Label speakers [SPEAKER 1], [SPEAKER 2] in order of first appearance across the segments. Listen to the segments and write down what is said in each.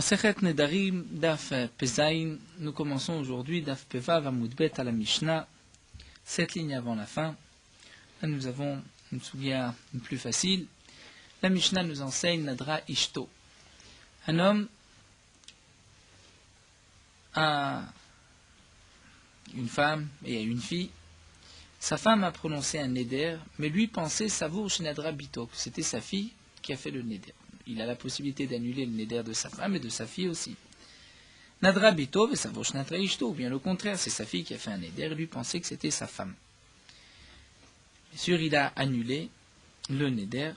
[SPEAKER 1] Masechet Nedarim, Daf Pezaïn, nous commençons aujourd'hui Daf Pevav Amudbet à la Mishnah, 7 lignes avant la fin. Là nous avons une soulia plus facile. La Mishnah nous enseigne Nadra Ishto. Un homme a une femme et a une fille. Sa femme a prononcé un neder, mais lui pensait Savour Shnadra Bito, que c'était sa fille qui a fait le neder. Il a la possibilité d'annuler le neder de sa femme et de sa fille aussi. Nadra Bito, et Savour Shnadra Ishto, ou bien le contraire, c'est sa fille qui a fait un neder, et lui pensait que c'était sa femme. Bien sûr, il a annulé le neder.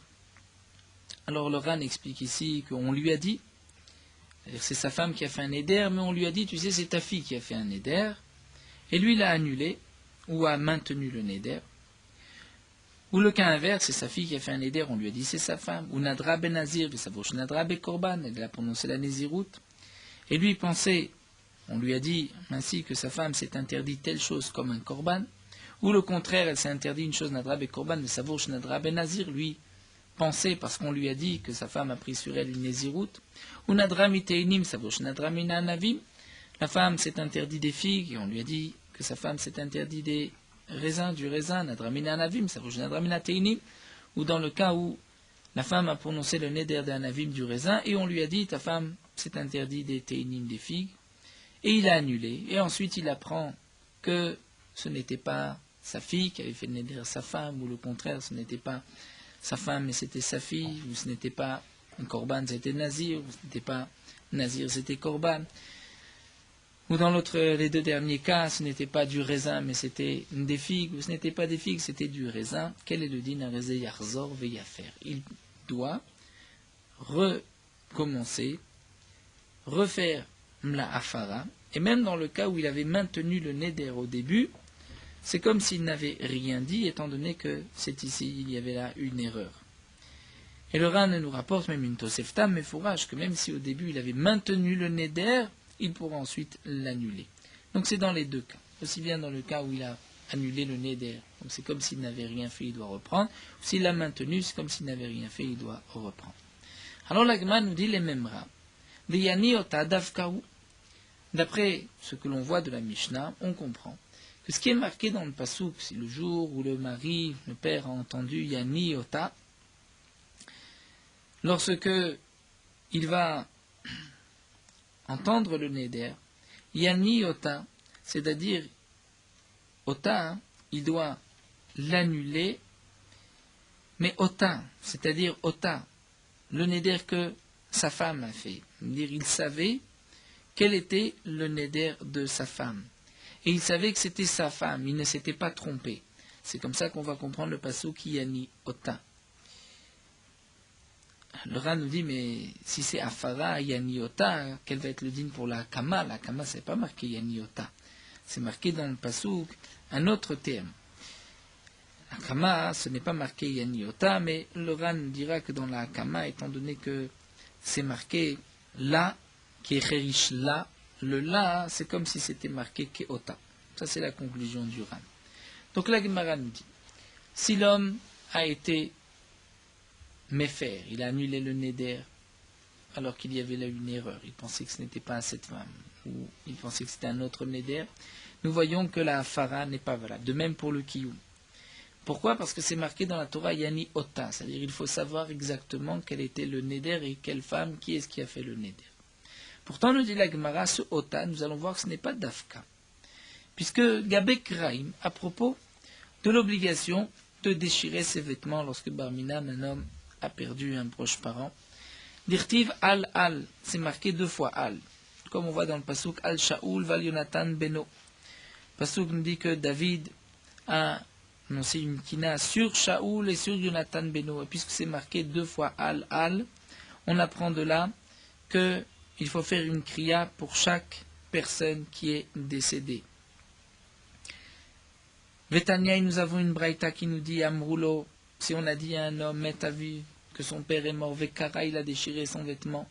[SPEAKER 1] Alors le Ran explique ici qu'on lui a dit, c'est-à-dire c'est sa femme qui a fait un neder, mais on lui a dit, tu sais, c'est ta fille qui a fait un neder, et lui l'a annulé, ou a maintenu le neder. Ou le cas inverse, c'est sa fille qui a fait un neder, on lui a dit c'est sa femme. Ou Nadra ben Nazir, Nadra ben Korban, elle a prononcé la Néziroute. Et lui pensait, on lui a dit ainsi que sa femme s'est interdit telle chose comme un Korban. Ou le contraire, elle s'est interdit une chose Nadra ben Korban, mais Savour Nadra ben Nazir, lui pensait parce qu'on lui a dit que sa femme a pris sur elle une Néziroute. Ou Nadra miteinim, Savour Nadra mina navim, la femme s'est interdit des figues, et on lui a dit que sa femme s'est interdit des raisin du raisin, nadramina anavim, ça bouge nadramina teinim, ou dans le cas où la femme a prononcé le neder d'un anavim du raisin, et on lui a dit, ta femme s'est interdit des teinim, des figues, et il a annulé, et ensuite il apprend que ce n'était pas sa fille qui avait fait le neder à sa femme, ou le contraire, ce n'était pas sa femme, mais c'était sa fille, ou ce n'était pas un korban, c'était nazir, ou ce n'était pas nazir, c'était korban. Ou dans les deux derniers cas, ce n'était pas du raisin, mais c'était des figues, ou ce n'était pas des figues, c'était du raisin. Quel est le din à raisin yarzor veyafer? Il doit recommencer, refaire mla afara, et même dans le cas où il avait maintenu le neder au début, c'est comme s'il n'avait rien dit, étant donné que c'est ici, il y avait là une erreur. Et le Ran nous rapporte même une tosefta, mais fourrage, que même si au début il avait maintenu le neder, il pourra ensuite l'annuler. Donc c'est dans les deux cas. Aussi bien dans le cas où il a annulé le neder, donc c'est comme s'il n'avait rien fait, il doit reprendre. Ou s'il l'a maintenu, c'est comme s'il n'avait rien fait, il doit reprendre. Alors la Gemara nous dit les mêmes rats. D'après ce que l'on voit de la Mishnah, on comprend que ce qui est marqué dans le pasouk, c'est le jour où le mari, le père a entendu Yani Ota, lorsque il va entendre le neder, Yani Ota, c'est-à-dire Ota, il doit l'annuler, mais Ota, c'est-à-dire Ota, le neder que sa femme a fait. C'est-à-dire il savait quel était le neder de sa femme. Et il savait que c'était sa femme, il ne s'était pas trompé. C'est comme ça qu'on va comprendre le passouk Yani Ota. Le Ran nous dit, mais si c'est Afara, Yaniota, quel va être le din pour la Kama? La Kama, c'est pas marqué Yaniota. C'est marqué dans le Passouk un autre terme. La Kama, ce n'est pas marqué Yaniota, mais le Ran dira que dans la Kama, étant donné que c'est marqué La, qui est Cherish La, le La, c'est comme si c'était marqué Keota. Ça, c'est la conclusion du Ran. Donc la Gemara nous dit, si l'homme a été méfaire, il a annulé le neder alors qu'il y avait là une erreur, il pensait que ce n'était pas à cette femme, ou il pensait que c'était un autre neder, nous voyons que la hafara n'est pas valable. De même pour le kiyum. Pourquoi? Parce que c'est marqué dans la Torah Yani Ota, c'est-à-dire il faut savoir exactement quel était le neder et quelle femme, qui est-ce qui a fait le neder. Pourtant, nous dit la Gemara, ce Ota, nous allons voir que ce n'est pas d'Afka, puisque Gabek Raim, à propos de l'obligation de déchirer ses vêtements lorsque Barminan, un homme, a perdu un proche parent. Dirtiv al, c'est marqué deux fois al, comme on voit dans le passouk al Shaoul val Yonatan beno. Le passouk nous dit que David a annoncé une kina sur Shaoul et sur Yonatan beno. Et puisque c'est marqué deux fois al, on apprend de là qu'il faut faire une kriya pour chaque personne qui est décédée. Vetania, nous avons une braïta qui nous dit Amroulo, si on a dit à un homme, mais t'as vu que son père est mort, Vekara, il a déchiré son vêtement.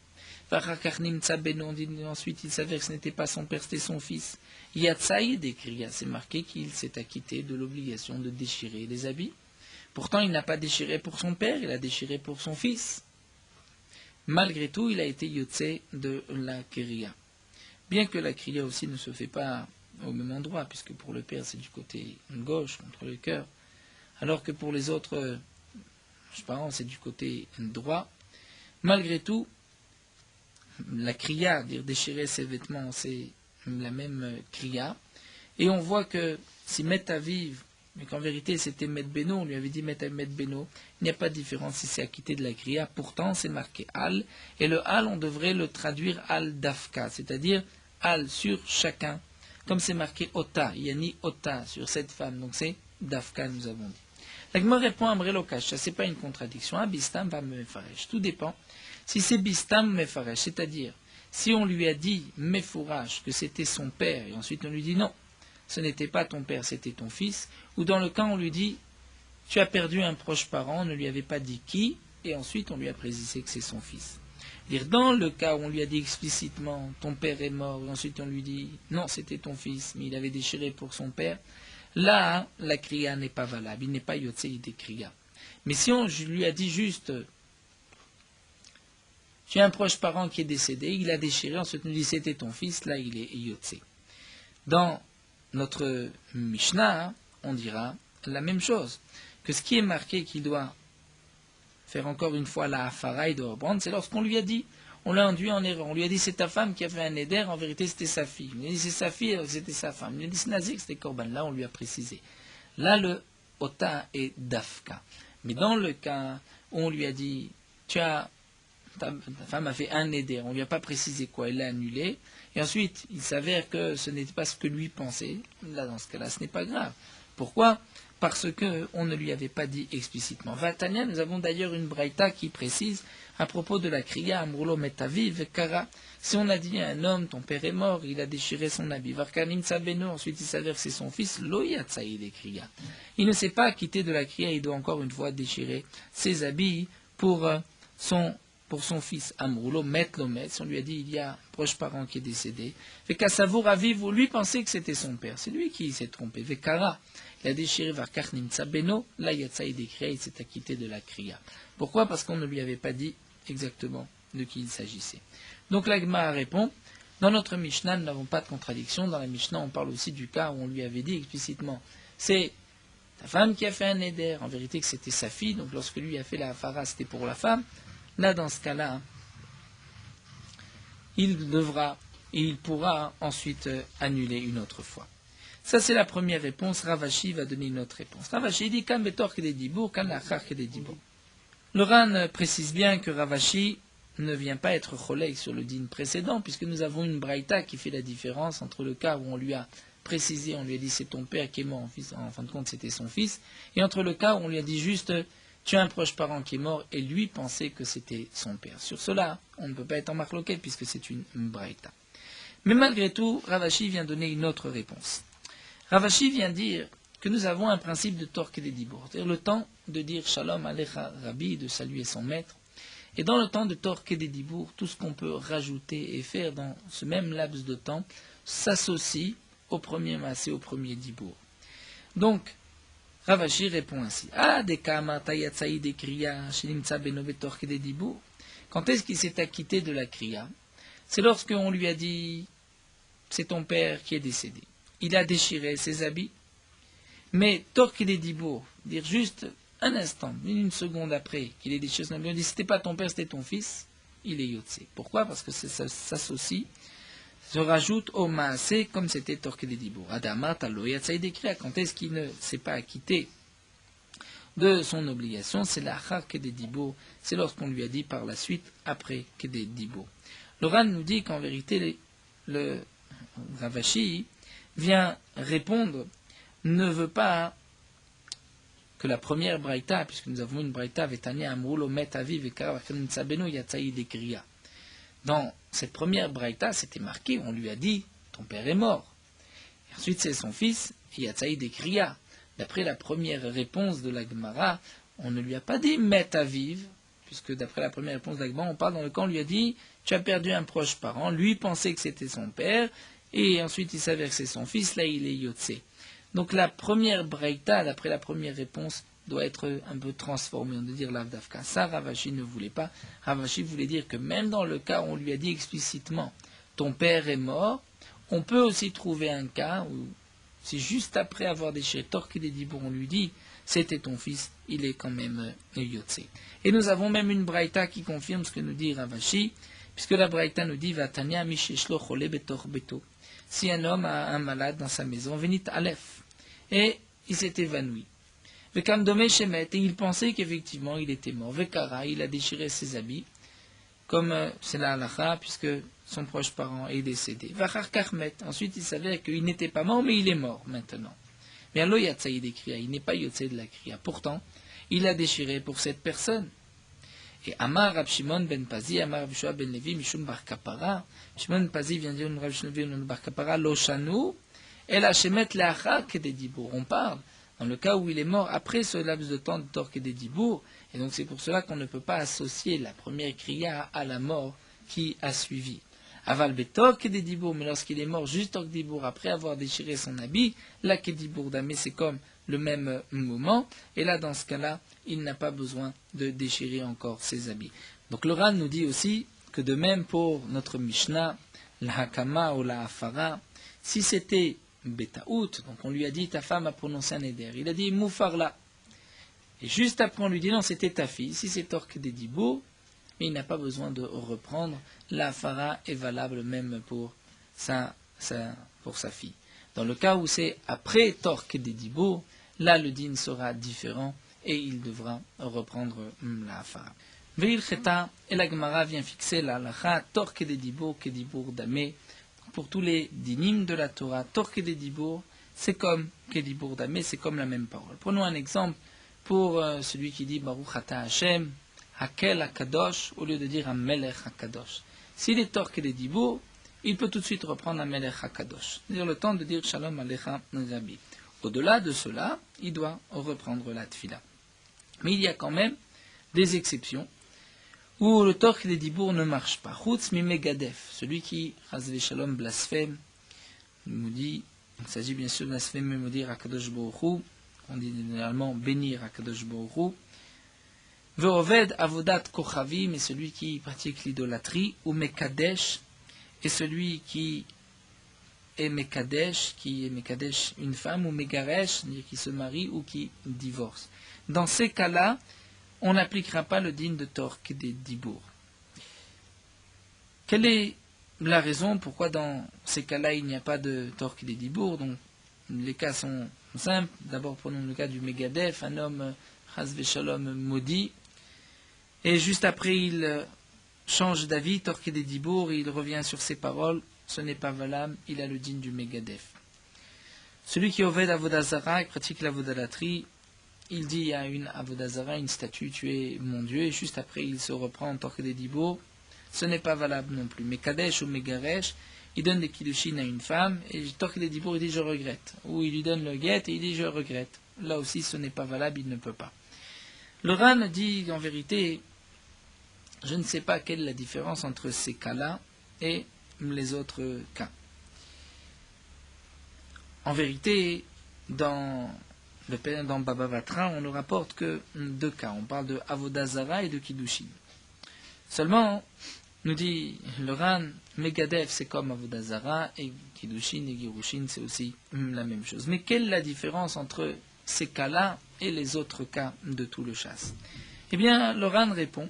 [SPEAKER 1] Vachakarnim Tsabeno, ensuite il s'avère que ce n'était pas son père, c'était son fils. Yatsaï décrit, c'est marqué qu'il s'est acquitté de l'obligation de déchirer les habits. Pourtant, il n'a pas déchiré pour son père, il a déchiré pour son fils. malgré tout, il a été yotse de la kriya. Bien que la kriya aussi ne se fait pas au même endroit, puisque pour le père c'est du côté gauche, contre le cœur, alors que pour les autres parents c'est du côté droit. Malgré tout, la kriya, dire déchirer ses vêtements, c'est la même kriya. Et on voit que si Met Aviv, mais qu'en vérité c'était Met Beno, on lui avait dit Met Beno, il n'y a pas de différence si c'est acquitté de la kriya. Pourtant c'est marqué Al, et le Al on devrait le traduire Al Dafka, c'est-à-dire Al sur chacun. Comme c'est marqué Ota, il n'y a ni Ota sur cette femme, donc c'est Dafka, nous avons dit. La Gemara répond à Mrelokash, ça c'est pas une contradiction, ah, Bistam va Mefaresh, tout dépend. Si c'est Bistam Mefaresh, c'est-à-dire si on lui a dit Mefourash que c'était son père, et ensuite on lui dit non, ce n'était pas ton père, c'était ton fils, ou dans le cas on lui dit tu as perdu un proche parent, on ne lui avait pas dit qui, et ensuite on lui a précisé que c'est son fils. Dire dans le cas où on lui a dit explicitement ton père est mort, et ensuite on lui dit non c'était ton fils, mais il avait déchiré pour son père, là la kriya n'est pas valable, il n'est pas yotzei des kriya. Mais si on lui a dit juste tu as un proche parent qui est décédé, il a déchiré, ensuite on lui dit c'était ton fils, là il est yotzei. Dans notre Mishnah, on dira la même chose, que ce qui est marqué qu'il doit faire encore une fois la hafara, il doit reprendre, c'est lorsqu'on lui a dit, on l'a induit en erreur, on lui a dit c'est ta femme qui a fait un éder, en vérité c'était sa fille, on lui a dit c'est sa fille, alors c'était sa femme, on lui a dit c'est nazik, c'était korban, là on lui a précisé. Là le ota est dafka, mais dans le cas où on lui a dit ta femme a fait un éder, on ne lui a pas précisé quoi, elle l'a annulé, et ensuite il s'avère que ce n'était pas ce que lui pensait, là dans ce cas-là ce n'est pas grave. Pourquoi ? Parce qu'on ne lui avait pas dit explicitement. Vatania, nous avons d'ailleurs une braïta qui précise à propos de la kriya amrulo metaviv kara. Si on a dit à un homme, ton père est mort, il a déchiré son habit, varkanim sabeno, ensuite il s'avère que c'est son fils, loyatsaï des kriya. Il ne s'est pas acquitté de la kriya, il doit encore une fois déchirer ses habits pour son fils Amroulo, Metlomet, on lui a dit il y a un proche parent qui est décédé. Vekasavour Aviv, lui pensait que c'était son père, c'est lui qui s'est trompé. Vekara, il a déchiré Varkarnim Tsabeno, là Yatsaï des Kriya, il s'est acquitté de la Kriya. Pourquoi ? Parce qu'on ne lui avait pas dit exactement de qui il s'agissait. Donc la Gemara répond, dans notre Mishnah, nous n'avons pas de contradiction. Dans la Mishnah, on parle aussi du cas où on lui avait dit explicitement c'est ta femme qui a fait un éder, en vérité que c'était sa fille, donc lorsque lui a fait la hafara, c'était pour la femme. Là, dans ce cas-là, il pourra ensuite annuler une autre fois. Ça, c'est la première réponse. Ravashi va donner une autre réponse. Ravashi dit Kan betor des dibour, kan lachar des dibour. Le Ran précise bien que Ravashi ne vient pas être cholek sur le din précédent, puisque nous avons une braïta qui fait la différence entre le cas où on lui a précisé, on lui a dit c'est ton père qui est mort, en fin de compte c'était son fils, et entre le cas où on lui a dit juste tu as un proche parent qui est mort, et lui pensait que c'était son père. Sur cela, on ne peut pas être en marloquette, puisque c'est une braïta. Mais malgré tout, Ravashi vient donner une autre réponse. Ravashi vient dire que nous avons un principe de torque et des dibour, c'est-à-dire le temps de dire Shalom Alecha Rabbi, de saluer son maître, et dans le temps de torque et des dibour, tout ce qu'on peut rajouter et faire dans ce même laps de temps s'associe au premier massé, au premier dibour. Donc, Ravashi répond ainsi. Quand est-ce qu'il s'est acquitté de la kriya ? C'est lorsqu'on lui a dit c'est ton père qui est décédé. Il a déchiré ses habits. Mais torque des dibour, dire juste un instant, une seconde après qu'il ait déchiré son habit, on dit c'était pas ton père, c'était ton fils, il est yotse. Pourquoi ? Parce que ça s'associe, se rajoute au maasé comme c'était torque des dibour. Adama talo yatsai dekria. Quand est-ce qu'il ne s'est pas acquitté de son obligation, c'est la char des dibour, c'est lorsqu'on lui a dit par la suite après que des dibour. Le Ran nous dit qu'en vérité le Ravashi vient répondre, ne veut pas que la première braïta, puisque nous avons une braïta vetania amrulo met aviv vekara vakanim tsabeno yatsai dekria. Dans cette première braïta, c'était marqué, on lui a dit, ton père est mort. Et ensuite, c'est son fils, Yatsaï des Kriya. D'après la première réponse de la Gemara, on ne lui a pas dit met aviv, puisque d'après la première réponse de la Gemara, on parle dans le cas, on lui a dit, tu as perdu un proche parent, lui pensait que c'était son père, et ensuite il s'avère que c'est son fils, là il est Yotse. Donc la première braïta, d'après la première réponse, doit être un peu transformé, on doit dire l'avdavka. Ça, Ravashi ne voulait pas. Ravashi voulait dire que même dans le cas où on lui a dit explicitement ton père est mort, on peut aussi trouver un cas où, si juste après avoir déchiré Torque des Dibour, on lui dit c'était ton fils, il est quand même Yotse. Et nous avons même une braïta qui confirme ce que nous dit Ravashi, puisque la braïta nous dit Vatania misheshlo chole betor beto. Si un homme a un malade dans sa maison, venit Aleph, et il s'est évanoui. Vekamdome shemet, et il pensait qu'effectivement il était mort. Vekara, il a déchiré ses habits, comme c'est la halakha, puisque son proche parent est décédé. Vachar karmet, ensuite il s'avère qu'il n'était pas mort, mais il est mort maintenant. Mais allo yatsaïd kriya, il n'est pas yotse de la kriya. Pourtant, il a déchiré pour cette personne. Et Amar Rab Shimon ben Pazi, Amar Rab Shua ben Levi, Mishum bar Kapara. Shimon ben Pazi vient dire Rab Shimon ben bar Kapara, Lo Shanu, El Hashemet Leachar Kededibour. On parle dans le cas où il est mort après ce laps de temps de Tor Kededibour. Et donc c'est pour cela qu'on ne peut pas associer la première kriya à la mort qui a suivi. Aval Betor Kededibour, mais lorsqu'il est mort juste Tor Kededibour après avoir déchiré son habit, la Kededibour d'Amé c'est comme le même moment. Et là dans ce cas-là, il n'a pas besoin de déchirer encore ses habits. Donc le Ran nous dit aussi que de même pour notre Mishnah, la Hakama ou la Hafara, si c'était Betaout, donc on lui a dit ta femme a prononcé un éder, il a dit Moufarla. Et juste après on lui dit non, c'était ta fille, si c'est Torque des Dibour, mais il n'a pas besoin de reprendre, la Hafara est valable même pour sa fille. Dans le cas où c'est après Torque des Dibour, là le din sera différent et il devra reprendre la Hafara. Veil Cheta, et la Gemara vient fixer la halacha, Tor Kededibour, Kedibour Damé. Pour tous les dinim de la Torah, Tor Kededibour, c'est comme Kedibour Damé, c'est comme la même parole. Prenons un exemple pour celui qui dit Baruch Ata Hashem, Hakel HaKadosh, au lieu de dire Amelech HaKadosh. S'il est Tor Kededibour, il peut tout de suite reprendre Amelech HaKadosh. C'est-à-dire le temps de dire Shalom Alecha Rabbi. Au-delà de cela, il doit reprendre la Tfila. Mais il y a quand même des exceptions où le Tor Kededibour ne marche pas. Chutz mi Megadef, celui qui, Chazve Shalom, blasphème, nous dit, il s'agit bien sûr de blasphémer, me dire Akadosh Baruch Hu, on dit généralement bénir Akadosh Baruch Hu. Ve'oved avodat kochavi, mais celui qui pratique l'idolâtrie, ou Mekadesh, et celui qui est Mekadesh une femme, ou Megaresh, c'est-à-dire qui se marie ou qui divorce. Dans ces cas-là, on n'appliquera pas le din de Tor Kededibour. Quelle est la raison pourquoi dans ces cas-là il n'y a pas de Tor Kededibour? Donc les cas sont simples. D'abord prenons le cas du Megadef, un homme Chas Veshalom maudit, et juste après il change d'avis, Tor Kededibour, il revient sur ses paroles, ce n'est pas valable, il a le din du Megadef. Celui qui oved avodazara, qui pratique l'avodalatrie, il dit à une avodazara, une statue, tu es mon Dieu, et juste après il se reprend en Tor Kededibour, ce n'est pas valable non plus. Mais Kadesh ou Megaresh, il donne des kiddushin à une femme, et Tor Kededibour, il dit je regrette. Ou il lui donne le guet, et il dit je regrette. Là aussi, ce n'est pas valable, il ne peut pas. Le Ran dit en vérité, je ne sais pas quelle est la différence entre ces cas-là et les autres cas. En vérité, dans Baba Batra, on ne rapporte que deux cas. On parle de Avodazara et de Kiddushin. Seulement, nous dit le Ran, Megadef c'est comme Avodazara, et Kiddushin et Girushin c'est aussi la même chose. Mais quelle est la différence entre ces cas-là et les autres cas de tout le chasse? Eh bien, le Ran répond,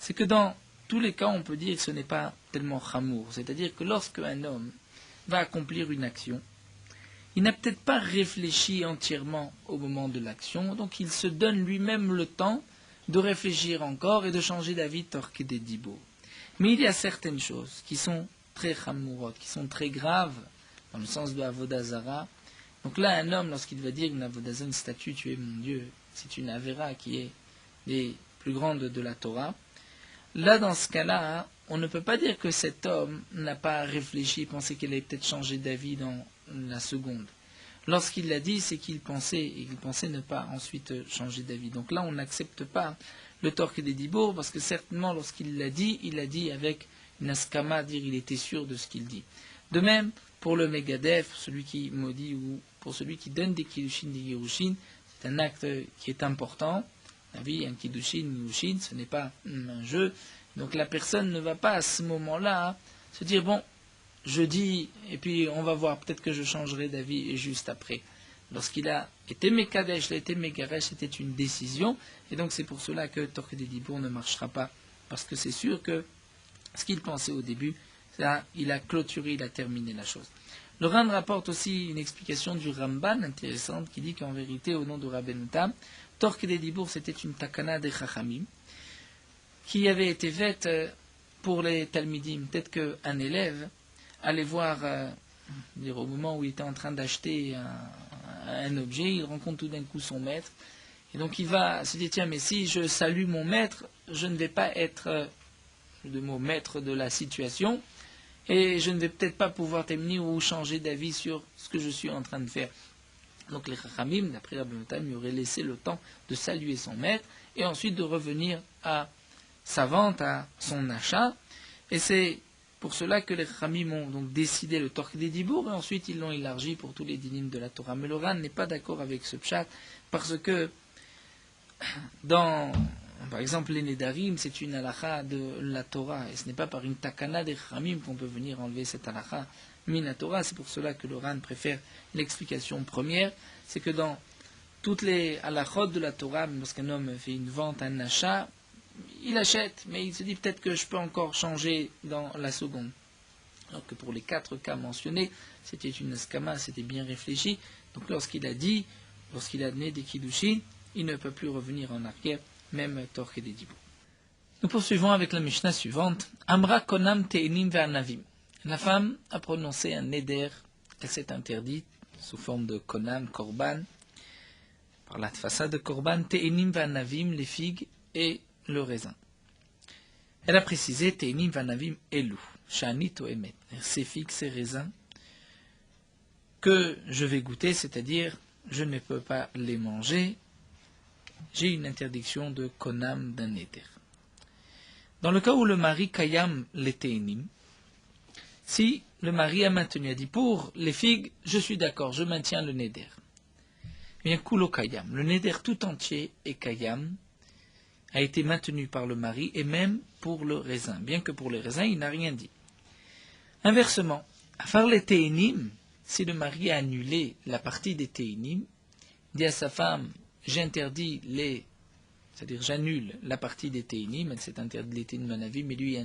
[SPEAKER 1] c'est que dans tous les cas, on peut dire que ce n'est pas tellement chamour. C'est-à-dire que lorsque un homme va accomplir une action, il n'a peut-être pas réfléchi entièrement au moment de l'action, donc il se donne lui-même le temps de réfléchir encore et de changer d'avis Tor Kededibour. Mais il y a certaines choses qui sont très chamourot, qui sont très graves, dans le sens de Avodazara. Donc là, un homme, lorsqu'il va dire une Avodazara, une statue, tu es mon Dieu, c'est une Avera qui est des plus grandes de la Torah. Là, dans ce cas-là, on ne peut pas dire que cet homme n'a pas réfléchi, pensé qu'il allait peut-être changer d'avis dans la seconde. Lorsqu'il l'a dit, c'est qu'il pensait ne pas ensuite changer d'avis. Donc là, on n'accepte pas le Tor Kededibour, parce que certainement, lorsqu'il l'a dit avec une askama, dire il était sûr de ce qu'il dit. De même, pour le Megadef, celui qui maudit, ou pour celui qui donne des Kiddushin, des Yerushin, c'est un acte qui est important. La vie, un kiddushin, yushin, ce n'est pas un jeu. Donc la personne ne va pas à ce moment-là se dire, bon, je dis, et puis on va voir, peut-être que je changerai d'avis juste après. Lorsqu'il a été Mekadesh, il a été Megaresh, c'était une décision, et donc c'est pour cela que Torque des Dibour ne marchera pas, parce que c'est sûr que ce qu'il pensait au début, là, il a clôturé, il a terminé la chose. Le Ran rapporte aussi une explication du Ramban intéressante, qui dit qu'en vérité, au nom de Rabbeinu Tam, Torque des Dibour, c'était une takana des Chachamim, qui avait été faite pour les Talmidim. Peut-être qu'un élève allait voir, au moment où il était en train d'acheter un objet, il rencontre tout d'un coup son maître, et donc il va se dire, tiens, mais si je salue mon maître, je ne vais pas être le mot maître de la situation, et je ne vais peut-être pas pouvoir terminer ou changer d'avis sur ce que je suis en train de faire. Donc les Chachamim, d'après Rabbeinu Tam, lui auraient laissé le temps de saluer son maître, et ensuite de revenir à sa vente, à son achat, et c'est pour cela que les Chachamim ont donc décidé le Torque des Dibour, et ensuite ils l'ont élargi pour tous les dinim de la Torah. Mais le Ran n'est pas d'accord avec ce pshat, parce que par exemple, les Nedarim, c'est une halakha de la Torah, et ce n'est pas par une takana des Chachamim qu'on peut venir enlever cette halakha min Torah. C'est pour cela que le Ran préfère l'explication première, c'est que dans toutes les halakhot de la Torah, lorsqu'un homme fait une vente, un achat, il achète, mais il se dit peut-être que je peux encore changer dans la seconde. Alors que pour les 4 cas mentionnés, c'était une skama, c'était bien réfléchi. Donc lorsqu'il a donné des kiddushin, il ne peut plus revenir en arrière, même Torque des Dibour. Nous poursuivons avec la Mishnah suivante. Amra konam te'enim ve'anavim. La femme a prononcé un neder, elle s'est interdite, sous forme de konam, korban, par la tfasa de korban, te'enim ve'anavim, les figues et le raisin. Elle a précisé te'enim ve'anavim elu, shani to'emet, ces figues, ces raisins, que je vais goûter, c'est-à-dire je ne peux pas les manger, j'ai une interdiction de konam d'un neder. Dans le cas où le mari kayam les te'enim, si le mari a maintenu, a dit pour les figues, je suis d'accord, je maintiens le neder. Bien kulo kayam, le neder tout entier est kayam, a été maintenu par le mari et même pour le raisin, bien que pour le raisin il n'a rien dit. Inversement, à faire les te'enim, si le mari a annulé la partie des te'enim, dit à sa femme, j'interdis c'est-à-dire j'annule la partie des te'enim, elle s'est interdit les te'enim anavim, mais lui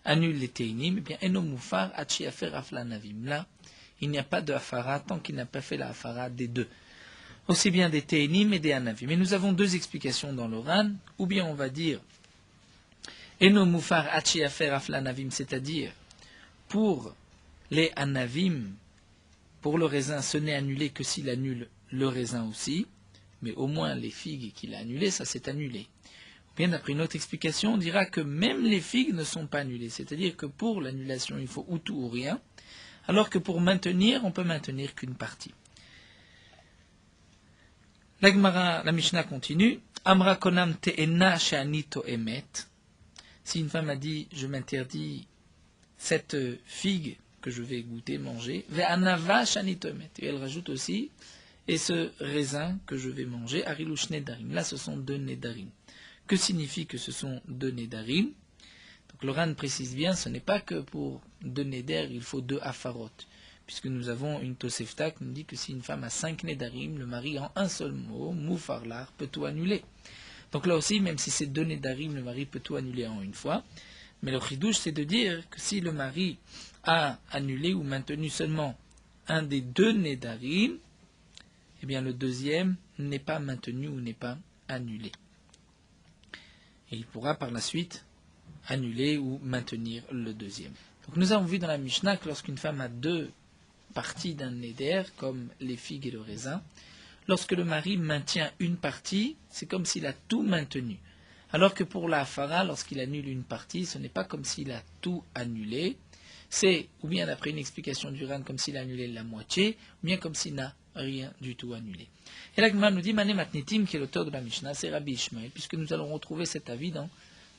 [SPEAKER 1] annule les te'enim, eh bien, eno mufar achi afer afla anavim. Là, il n'y a pas de afara tant qu'il n'a pas fait la afara des deux. Aussi bien des te'enim et des anavim. Mais nous avons 2 explications dans le Ran, ou bien on va dire eno mufar achi afer afla anavim, c'est-à-dire pour les anavim, pour le raisin, ce n'est annulé que s'il annule le raisin aussi, mais au moins les figues qu'il a annulées, ça s'est annulé. Ou bien d'après une autre explication, on dira que même les figues ne sont pas annulées, c'est-à-dire que pour l'annulation, il faut ou tout ou rien, alors que pour maintenir, on peut maintenir qu'une partie. La Gemara, la Mishnah continue, Amra konam te'ena she'ani to'emet. Si une femme a dit, je m'interdis cette figue que je vais goûter, manger, ve'anava she'ani to'emet. Et elle rajoute aussi, et ce raisin que je vais manger, arilush nedarim. Là, ce sont 2 nedarim. Que signifie que ce sont 2 nedarim? Donc le Ran précise bien, ce n'est pas que pour 2 neder, il faut 2 afarot. Puisque nous avons une Tosefta qui nous dit que si une femme a 5 nedarim, le mari en un seul mot, moufarlar, peut tout annuler. Donc là aussi, même si c'est 2 nedarim, le mari peut tout annuler en une fois. Mais le chidouche, c'est de dire que si le mari a annulé ou maintenu seulement un des 2 nedarim, eh bien le deuxième n'est pas maintenu ou n'est pas annulé. Et il pourra par la suite annuler ou maintenir le deuxième. Donc nous avons vu dans la Mishnah que lorsqu'une femme a 2 parties d'un neder, comme les figues et le raisin, lorsque le mari maintient une partie, c'est comme s'il a tout maintenu. Alors que pour la hafara, lorsqu'il annule une partie, ce n'est pas comme s'il a tout annulé, c'est, ou bien d'après une explication du Ran, comme s'il a annulé la moitié, ou bien comme s'il n'a rien du tout annulé. Et la Gemara nous dit, Mané Matnitim, qui est l'auteur de la Mishnah, c'est Rabbi Ishmael, puisque nous allons retrouver cet avis dans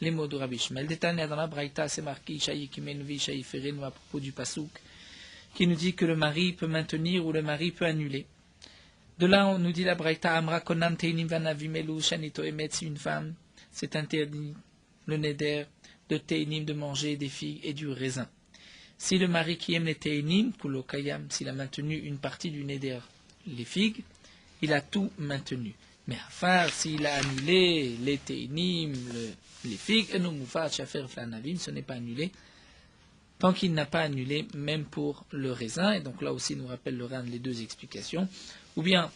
[SPEAKER 1] les mots de Rabbi Ishmael. Détaillé dans la Braïta, c'est marqué Ishaï Kimenvi, Ishaï Ferenu à propos du Pasouk, qui nous dit que le mari peut maintenir ou le mari peut annuler. De là, on nous dit la Braïta, Amra Konan Teinim Vanavimelu Shanito Emet, si une femme s'est interdit le neder de Teinim de manger des figues et du raisin. Si le mari qui aime les Teinim, Kulo Kayam, s'il a maintenu une partie du neder, les figues, il a tout maintenu. Mais à part s'il a annulé les Teinim, les figues, et non Moufat Shafer Flanavim, ce n'est pas annulé. Tant qu'il n'a pas annulé, même pour le raisin, et donc là aussi nous rappelle le Ran les deux explications, ou bien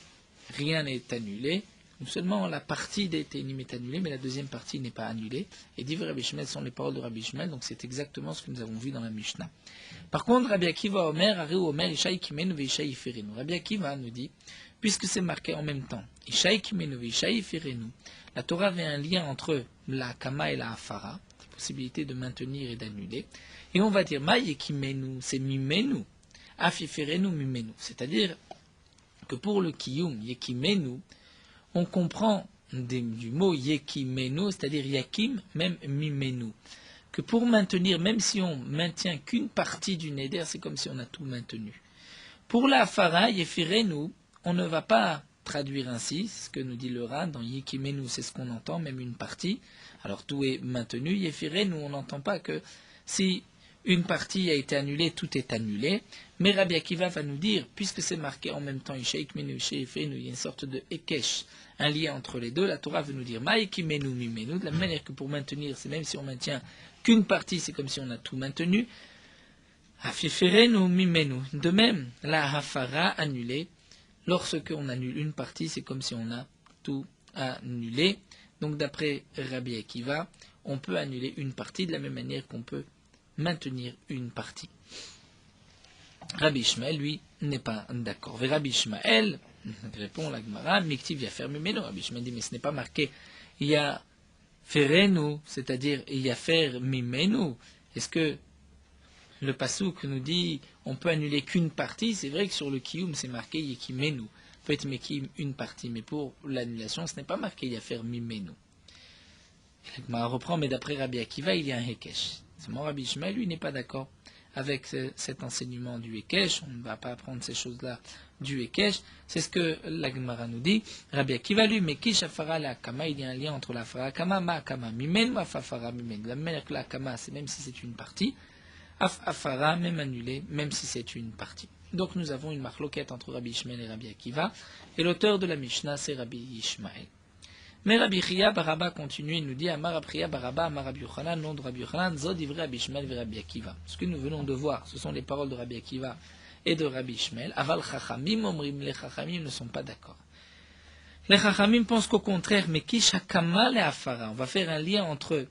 [SPEAKER 1] rien n'est annulé, ou seulement la partie des Teinim est annulée, mais la deuxième partie n'est pas annulée, et dit Rabbi Shmuel sont les paroles de Rabbi Shmuel, donc c'est exactement ce que nous avons vu dans la Mishnah. Par contre, Rabbi Akiva Omer, Areu Omer, Ishaï Kimenu Veishaï Ferenu. Rabbi Akiva nous dit, puisque c'est marqué en même temps, Ishaï Kimenu Veishaï Ferenu, la Torah avait un lien entre la Kama et la Hafara, la possibilité de maintenir et d'annuler. Et on va dire, Ma yekimenu, c'est mimenu, afiferenu mimenu. C'est-à-dire que pour le kiyum, yekimenu, on comprend du mot yekimenu, c'est-à-dire yakim, même mimenu. Que pour maintenir, même si on maintient qu'une partie du neder, c'est comme si on a tout maintenu. Pour la fara, yefirenu, on ne va pas traduire ainsi, c'est ce que nous dit le Ran, dans yekimenu, c'est ce qu'on entend, même une partie. Alors tout est maintenu, yefirenu, on n'entend pas que si une partie a été annulée, tout est annulé. Mais Rabbi Akiva va nous dire, puisque c'est marqué en même temps, il y a une sorte de Ekesh, un lien entre les deux, la Torah veut nous dire, Ma'ikimenu mimenu, de la même que pour maintenir, c'est même si on maintient qu'une partie, c'est comme si on a tout maintenu. Afiferenu mimenu. De même, la hafara annulée, lorsque on annule une partie, c'est comme si on a tout annulé. Donc d'après Rabbi Akiva, on peut annuler une partie de la même manière qu'on peut maintenir une partie. Rabbi Ishmael, lui, n'est pas d'accord. Et Rabbi Ishmael, répond la Gemara, Miktiv Yafer Mimenu. Rabbi Ishmael dit, mais ce n'est pas marqué Yaferenu, c'est-à-dire Yafer Mimenu. Est-ce que le passouk nous dit, on peut annuler qu'une partie? C'est vrai que sur le Kiyum, c'est marqué Yekimenu. Peut-être Mekim une partie, mais pour l'annulation, ce n'est pas marqué Yafer Mimenu. La Gemara reprend, mais d'après Rabbi Akiva, il y a un Hekesh. Mon Rabbi Ishmael, lui, n'est pas d'accord avec cet enseignement du Hekesh. On ne va pas apprendre ces choses-là du Hekesh. C'est ce que la Gemara nous dit. Rabbi Akiva, lui, mais Kish Afara la Kama, il y a un lien entre la Fara Kama, Ma Kama, Mimen, Ma Fafara, Mimen. De la même manière que la Kama, c'est même si c'est une partie. Afara, même annulé, même si c'est une partie. Donc nous avons une marloquette entre Rabbi Ishmael et Rabbi Akiva. Et l'auteur de la Mishnah, c'est Rabbi Ishmael. Mais Rabbi Chia Baraba continue, il nous dit Amar Rabbi Chia Baraba, Amar Rabbi Yochanan, nom de Rabbi Yochanan, Zod Ivre Rabbi Ishmael et Rabbi Akiva. Ce que nous venons de voir, ce sont les paroles de Rabbi Akiva et de Rabbi Ishmael. Aval Chachamim, Omrim, les Chachamim ne sont pas d'accord. Les Chachamim pensent qu'au contraire, mais Kish Hakama le Afara. On va faire un lien entre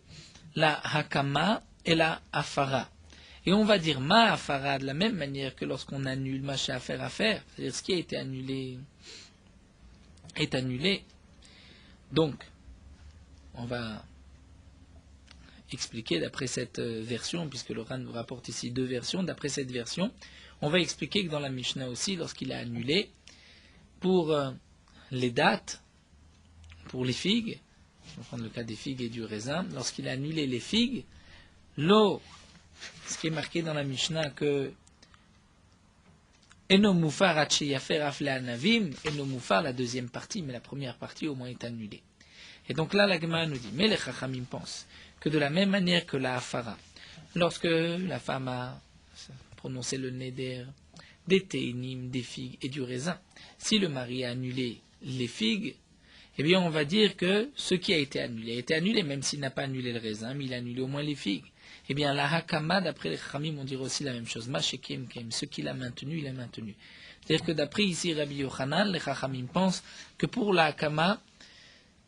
[SPEAKER 1] la Hakama et la Afara. Et on va dire Ma Afara de la même manière que lorsqu'on annule Ma Shafer à faire, c'est-à-dire ce qui a été annulé est annulé. Donc, on va expliquer d'après cette version, puisque le Ran nous rapporte ici deux versions, d'après cette version, on va expliquer que dans la Mishnah aussi, lorsqu'il a annulé, pour les dates, pour les figues, on va prendre le cas des figues et du raisin, lorsqu'il a annulé les figues, l'eau, ce qui est marqué dans la Mishnah que Eno Mufar Yafer Afle Anavim, Eno Mufar la deuxième partie, mais la première partie au moins est annulée. Et donc là, la Gemara nous dit, mais les Chachamim pensent que de la même manière que la Hafara, lorsque la femme a prononcé le Neder, des Teinim, des figues et du raisin, si le mari a annulé les figues, eh bien on va dire que ce qui a été annulé, même s'il n'a pas annulé le raisin, mais il a annulé au moins les figues. Eh bien, la Hakama, d'après les Chachamim, on dirait aussi la même chose. Mashekim Kem, ce qu'il a maintenu, il a maintenu. C'est-à-dire que d'après ici Rabbi Yochanan, les Chachamim pensent que pour la Hakama,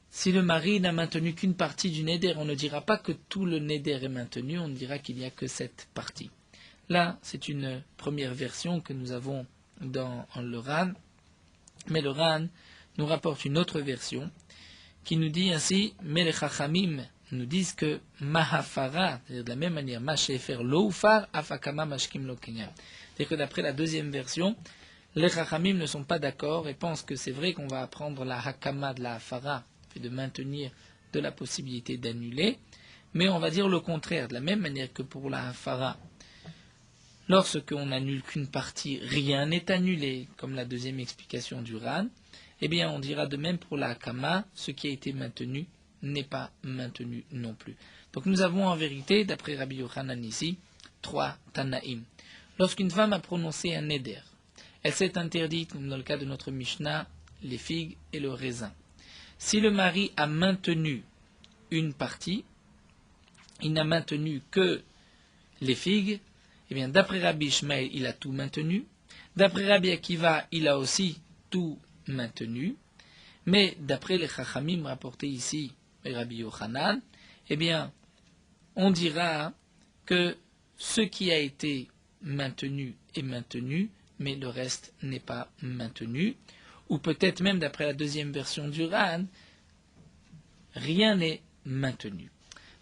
[SPEAKER 1] si le mari n'a maintenu qu'une partie du Neder, on ne dira pas que tout le Neder est maintenu, on dira qu'il n'y a que cette partie. Là, c'est une première version que nous avons dans le Ran, mais le Ran nous rapporte une autre version qui nous dit ainsi, mais les Chachamim nous disent que Mahafara, c'est-à-dire de la même manière, Mashefer Loufar, Afakama Mashkim Lokenyam. C'est-à-dire que d'après la deuxième version, les Chachamim ne sont pas d'accord et pensent que c'est vrai qu'on va apprendre la Hakama de la Hafara, et de maintenir de la possibilité d'annuler, mais on va dire le contraire, de la même manière que pour la Hafara. Lorsqu'on n'annule qu'une partie, rien n'est annulé, comme la deuxième explication du Ran. eh bien on dira de même pour la hakama, ce qui a été maintenu n'est pas maintenu non plus. Donc nous avons en vérité, d'après Rabbi Yochanan ici, 3 Tanaïm. Lorsqu'une femme a prononcé un neder, elle s'est interdite, comme dans le cas de notre Mishnah, les figues et le raisin. Si le mari a maintenu une partie, il n'a maintenu que les figues, eh bien d'après Rabbi Ishmael, il a tout maintenu. D'après Rabbi Akiva, il a aussi tout maintenu. Mais d'après les Chachamim rapportés ici, Rabbi Yochanan, eh bien, on dira que ce qui a été maintenu est maintenu, mais le reste n'est pas maintenu. Ou peut-être même d'après la deuxième version du Ran, rien n'est maintenu.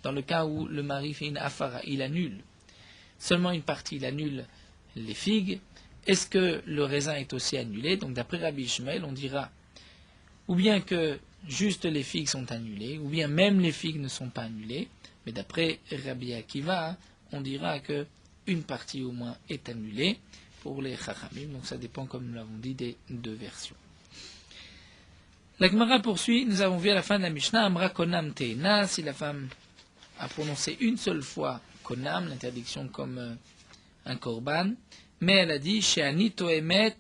[SPEAKER 1] Dans le cas où le mari fait une afara, il annule seulement une partie, il annule les figues. Est-ce que le raisin est aussi annulé? Donc d'après Rabbi Ishmael, on dira ou bien que juste les figues sont annulées, ou bien même les figues ne sont pas annulées. Mais d'après Rabbi Akiva, on dira que une partie au moins est annulée pour les Chachamim. Donc ça dépend, comme nous l'avons dit, des deux versions. La Gemara poursuit. Nous avons vu à la fin de la Mishnah, Amra Konam Teina, si la femme a prononcé une seule fois Konam, l'interdiction comme un korban, mais elle a dit She'ani Toemet,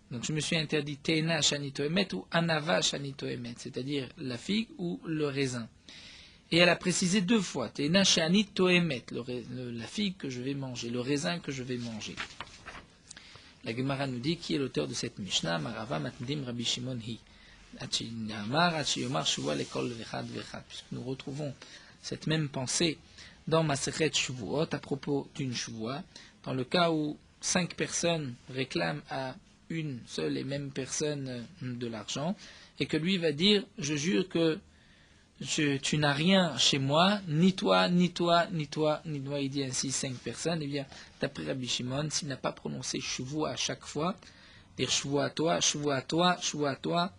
[SPEAKER 1] donc je me suis interdit Teina She'ani Toemet ou Anava She'ani Toemet, c'est-à-dire la figue ou le raisin. Et elle a précisé deux fois Teina She'ani Toemet, la figue que je vais manger, le raisin que je vais manger. La Gemara nous dit qui est l'auteur de cette Mishnah, Marava Matndim Rabbi Shimon Hi. Puisque nous retrouvons cette même pensée dans Masechet Shavuot à propos d'une Shavua, dans le cas où 5 personnes réclament à une seule et même personne de l'argent, et que lui va dire, je jure que tu n'as rien chez moi, ni toi, ni toi, ni toi, ni toi, il dit ainsi 5 personnes, et bien, d'après Rabbi Shimon, s'il n'a pas prononcé Shavua à chaque fois, dire Shavua à toi, Shavua à toi, Shavua à toi,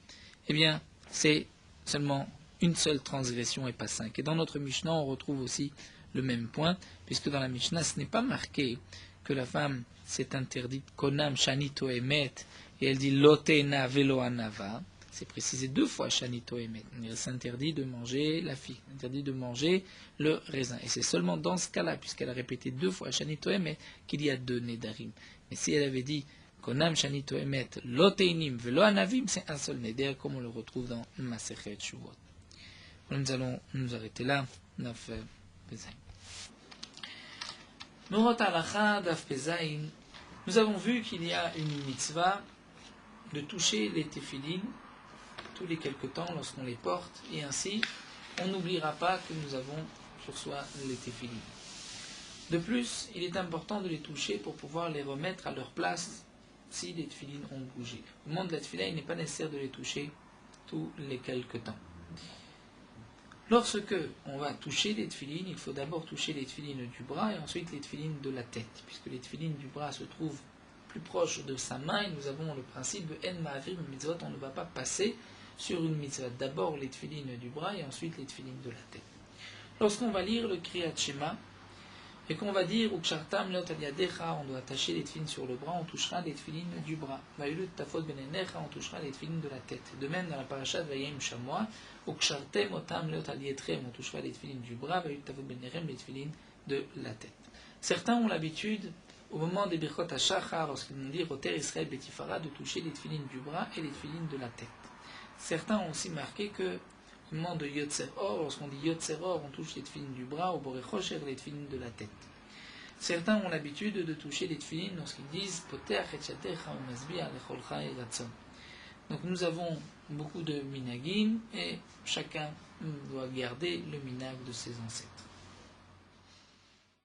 [SPEAKER 1] eh bien, c'est seulement une seule transgression et pas 5. Et dans notre Mishnah, on retrouve aussi le même point, puisque dans la Mishnah, ce n'est pas marqué que la femme s'est interdite Konam Shanito Emet, et elle dit Lotena Velo Anava. C'est précisé 2 fois Shanito Emet. Elle s'interdit de manger la figue, interdit de manger le raisin. Et c'est seulement dans ce cas-là, puisqu'elle a répété 2 fois Shanito Emet, qu'il y a 2 Nedarim. Mais si elle avait dit Konam Shanito Emet, Loteinim Velo Anavim, c'est un seul Neder, comme on le retrouve dans Masechet Shavuot. Nous allons nous arrêter là. Daf Pezaïn. Morot Halacha Daf Pezaïn. Nous avons vu qu'il y a une mitzvah de toucher les téphilines tous les quelque temps lorsqu'on les porte, et ainsi on n'oubliera pas que nous avons sur soi les téphilines. De plus, il est important de les toucher pour pouvoir les remettre à leur place si les téphilines ont bougé. Au moment de la téphila, il n'est pas nécessaire de les toucher tous les quelque temps. Lorsque on va toucher les téphilines, il faut d'abord toucher les téphilines du bras et ensuite les téphilines de la tête, puisque les téphilines du bras se trouvent plus proches de sa main, et nous avons le principe de En Ma'avir Mitzvot, on ne va pas passer sur une mitzvah. D'abord les téphilines du bras et ensuite les téphilines de la tête. Lorsqu'on va lire le Kriyat Shema, et qu'on va dire Ukshartam Leot Al-Yadecha, on doit attacher les téphilines sur le bras, on touchera les téphilines du bras. Vaïlut Tafot Benenecha, on touchera les téphilines de la tête. De même dans la parashat Vayem Shamoa, Ukshartem Otam Leot Al-Yetrem, on touchera les téphilines du bras, Vaïlut Tafot Benerem, les téphilines de la tête. Certains ont l'habitude, au moment des Birchot HaShachar, lorsqu'ils vont dire Oter Israël Betifara, de toucher les téphilines du bras et les téphilines de la tête. Certains ont aussi marqué que au moment de Yotzer Or, lorsqu'on dit Yotzer Or, on touche les téphilines du bras, au Boré Chosher, les téphilines de la tête. Certains ont l'habitude de toucher les téphilines lorsqu'ils disent Poter Etchatecha ou Masbiach Lecholcha et Ratzon. Donc nous avons beaucoup de minagim et chacun doit garder le minag de ses ancêtres.